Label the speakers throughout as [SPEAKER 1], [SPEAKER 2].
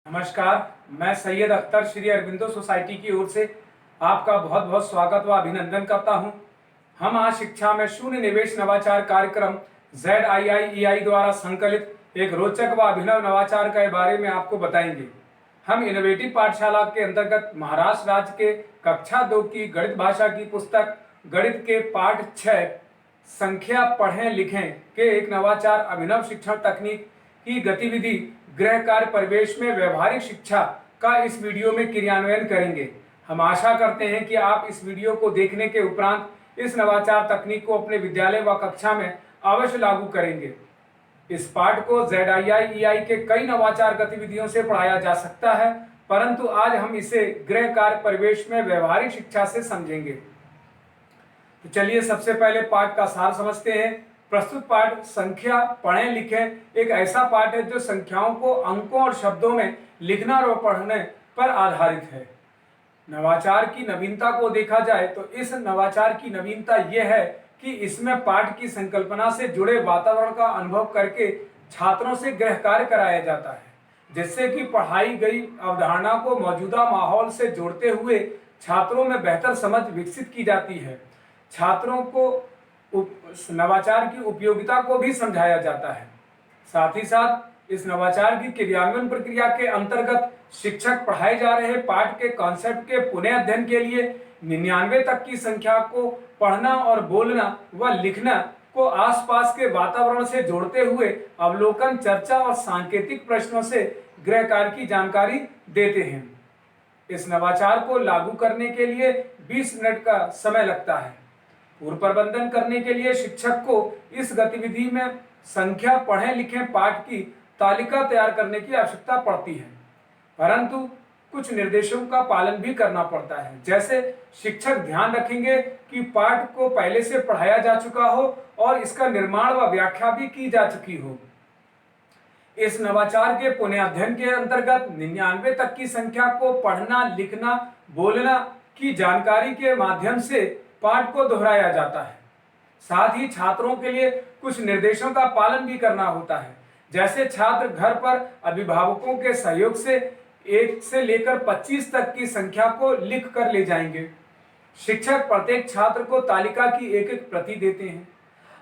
[SPEAKER 1] नमस्कार। मैं सैयद अख्तर श्री अरविंदो सोसाइटी की ओर से आपका बहुत बहुत स्वागत व अभिनंदन करता हूं। हम आज शिक्षा में शून्य निवेश नवाचार कार्यक्रम ZIIEI द्वारा संकलित एक रोचक व अभिनव नवाचार के बारे में आपको बताएंगे। हम इनोवेटिव पाठशाला के अंतर्गत महाराष्ट्र राज्य के कक्षा 2 की गणित भाषा की पुस्तक गणित के पाठ 6 संख्या पढ़ें लिखें के एक नवाचार अभिनव शिक्षण तकनीक की गतिविधि गृह कार्य परिवेश में व्यवहारिक शिक्षा का इस वीडियो में क्रियान्वयन करेंगे। हम आशा करते हैं कि आप इस वीडियो को देखने के उपरांत इस नवाचार तकनीक को अपने विद्यालय व कक्षा में अवश्य लागू करेंगे। इस पाठ को ZIIEI के कई नवाचार गतिविधियों से पढ़ाया जा सकता है, परंतु आज हम इसे गृह कार्य परिवेश में व्यवहारिक शिक्षा से समझेंगे। तो चलिए सबसे पहले पाठ का सार समझते हैं। प्रस्तुत पाठ संख्या पढ़ें लिखें एक ऐसा पाठ है जो संख्याओं को अंकों और शब्दों में लिखना और पढ़ने पर आधारित है। नवाचार की नवीनता को देखा जाए तो इस नवाचार की नवीनता यह है कि इसमें पाठ की संकल्पना से जुड़े वातावरण का अनुभव करके छात्रों से गृह कार्य कराया जाता है, जिससे कि पढ़ाई गई अवधारणा को मौजूदा माहौल से जोड़ते हुए छात्रों में बेहतर समझ विकसित की जाती है। छात्रों को नवाचार की उपयोगिता को भी समझाया जाता है। साथ ही साथ इस नवाचार की क्रियान्वयन प्रक्रिया के अंतर्गत शिक्षक पढ़ाए जा रहे पाठ के कॉन्सेप्ट के पुनः अध्ययन के लिए 99 तक की संख्या को पढ़ना और बोलना व लिखना को आसपास के वातावरण से जोड़ते हुए अवलोकन, चर्चा और सांकेतिक प्रश्नों से गृह कार्य की जानकारी देते हैं। इस नवाचार को लागू करने के लिए 20 मिनट का समय लगता है। पूर्व प्रबंधन करने के लिए शिक्षक को इस गतिविधि में संख्या पढ़ें लिखें पाठ की तालिका तैयार करने की आवश्यकता पड़ती है, परंतु कुछ निर्देशों का पालन भी करना पड़ता है। जैसे शिक्षक ध्यान रखेंगे कि पाठ को पहले से पढ़ाया जा चुका हो और इसका निर्माण व व्याख्या भी की जा चुकी हो। इस नवाचार के पुनः अध्ययन के अंतर्गत 99 तक की संख्या को पढ़ना, लिखना, बोलना की जानकारी के माध्यम से पाठ को दोहराया जाता है। साथ ही छात्रों के लिए कुछ निर्देशों का पालन भी करना होता है। जैसे छात्र घर पर अभिभावकों के सहयोग से 1 से लेकर 25 तक की संख्या को लिख कर ले जाएंगे। शिक्षक प्रत्येक छात्र को तालिका की एक एक प्रति देते हैं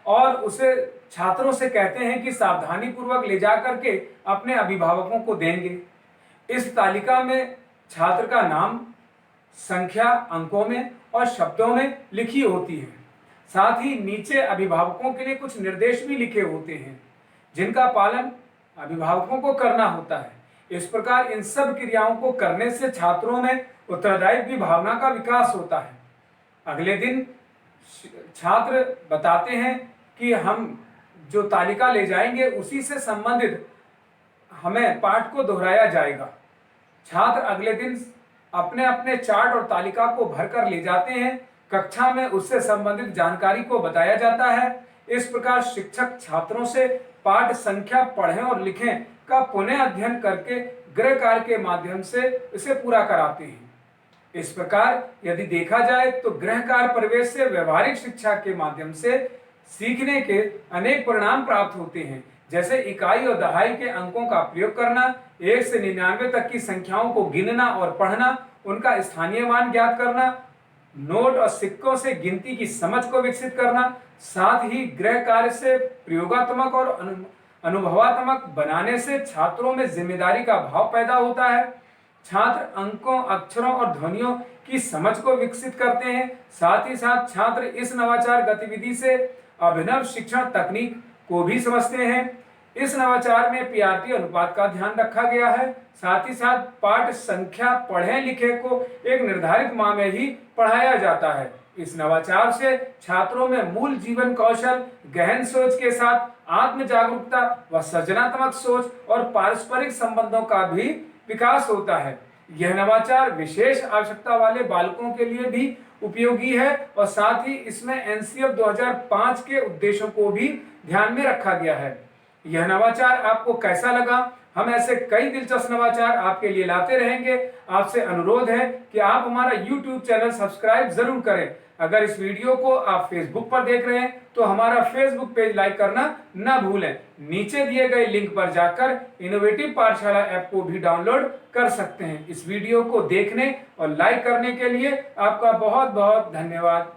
[SPEAKER 1] और उसे छात्रों से कहते हैं कि सावधानी पूर्वक ले जाकर के अपने अभिभावकों को देंगे। इस तालिका में छात्र का नाम, संख्या अंकों में और शब्दों में लिखी होती है। साथ ही नीचे अभिभावकों के लिए कुछ निर्देश भी लिखे होते हैं, जिनका पालन अभिभावकों को करना होता है। इस प्रकार इन सब क्रियाओं को करने से छात्रों में उत्तरदायित्व की भावना का विकास होता है। अगले दिन छात्र बताते हैं कि हम जो तालिका ले जाएंगे उसी से संबंधित हमें पाठ को दोहराया जाएगा। छात्र अगले दिन अपने अपने चार्ट और तालिका को भरकर ले जाते हैं। कक्षा में उससे संबंधित जानकारी को बताया जाता है। इस प्रकार शिक्षक छात्रों से पाठ संख्या पढ़ें और लिखें का पुनः अध्ययन करके गृह कार्य के माध्यम से इसे पूरा कराते हैं। इस प्रकार यदि देखा जाए तो गृह कार्य परिवेश से व्यवहारिक शिक्षा के माध्यम से सीखने के अनेक परिणाम प्राप्त होते हैं, जैसे इकाई और दहाई के अंकों का प्रयोग करना, 1 से 99 तक की संख्याओं को गिनना और पढ़ना, उनका स्थानीय मान ज्ञात करना, नोट और सिक्कों से गिनती की समझ को विकसित करना। साथ ही गृह कार्य से प्रयोगात्मक और अनुभवात्मक बनाने से छात्रों में जिम्मेदारी का भाव पैदा होता है। छात्र अंकों, अक्षरों और ध्वनियों की समझ को विकसित करते हैं। साथ ही साथ छात्र इस नवाचार गतिविधि से अभिनव शिक्षण तकनीक को भी समझते हैं। इस नवाचार में PRT अनुपात का ध्यान रखा गया है। साथ ही साथ पाठ संख्या पढ़ें लिखें को एक निर्धारित माह में ही पढ़ाया जाता है। इस नवाचार से छात्रों में मूल जीवन कौशल, गहन सोच के साथ आत्म जागरूकता व सृजनात्मक सोच और पारस्परिक संबंधों का भी विकास होता है। यह नवाचार विशेष आवश्यकता वाले बालकों के लिए भी उपयोगी है और साथ ही इसमें NCF 2005 के उद्देश्यों को भी ध्यान में रखा गया है। यह नवाचार आपको कैसा लगा? हम ऐसे कई दिलचस्प नवाचार आपके लिए लाते रहेंगे। आपसे अनुरोध है कि आप हमारा YouTube चैनल सब्सक्राइब जरूर करें। अगर इस वीडियो को आप फेसबुक पर देख रहे हैं तो हमारा फेसबुक पेज लाइक करना ना भूलें। नीचे दिए गए लिंक पर जाकर इनोवेटिव पाठशाला ऐप को भी डाउनलोड कर सकते हैं। इस वीडियो को देखने और लाइक करने के लिए आपका बहुत बहुत धन्यवाद।